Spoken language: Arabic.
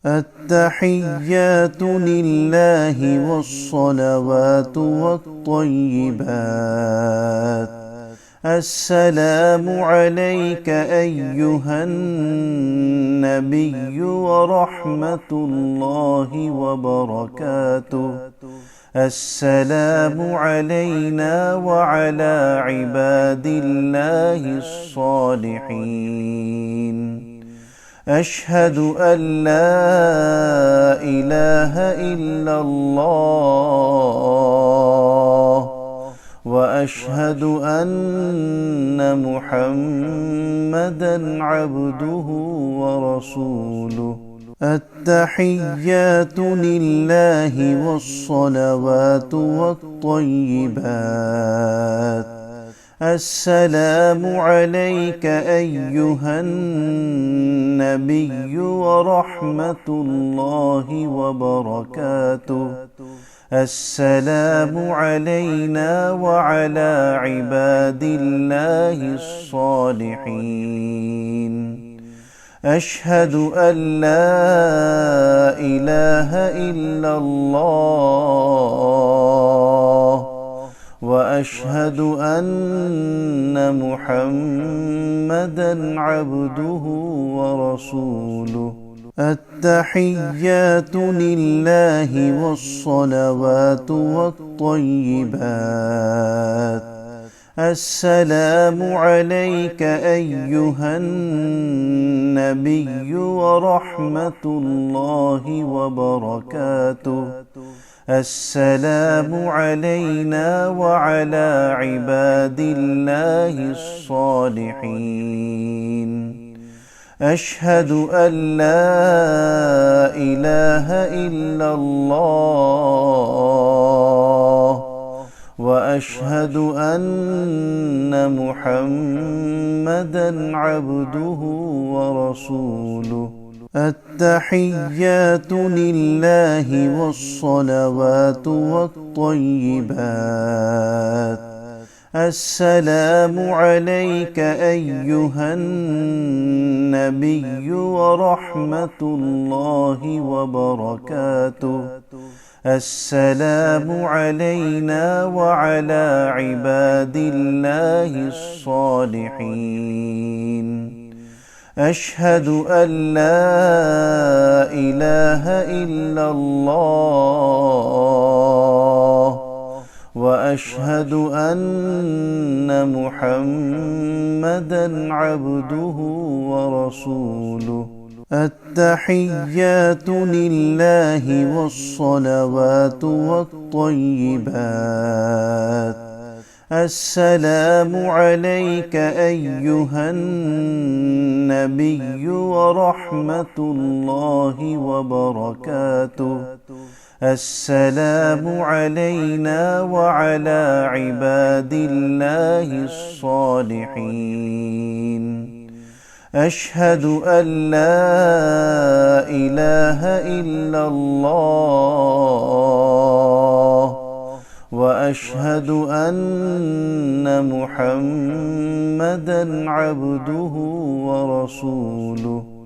التحيات لله والصلوات والطيبات. السلام عليك أيها النبي ورحمة الله وبركاته. السلام علينا وعلى عباد الله الصالحين. أشهد أن لا إله إلا الله وأشهد أن محمدًا عبده ورسوله. التحيات لله والصلوات والطيبات. السلام عليك أيها النبي ورحمة الله وبركاته. السلام علينا وعلى عباد الله الصالحين. أشهد أن لا إله إلا الله وأشهد أن محمدًا عبده ورسوله. التحيات لله والصلوات والطيبات. السلام عليك أيها النبي ورحمة الله وبركاته. السلام علينا وعلى عباد الله الصالحين. أشهد أن لا إله إلا الله وأشهد أن محمدًا عبده ورسوله. التحيات لله والصلوات والطيبات. السلام عليك أيها النبي ورحمة الله وبركاته. السلام علينا وعلى عباد الله الصالحين. أشهد أن لا إله إلا الله وأشهد أن محمدًا عبده ورسوله. التحيات لله والصلوات والطيبات. السلام عليك أيها النبي ورحمة الله وبركاته. السلام علينا وعلى عباد الله الصالحين. أشهد أن لا إله إلا الله وأشهد أن محمدًا عبده ورسوله.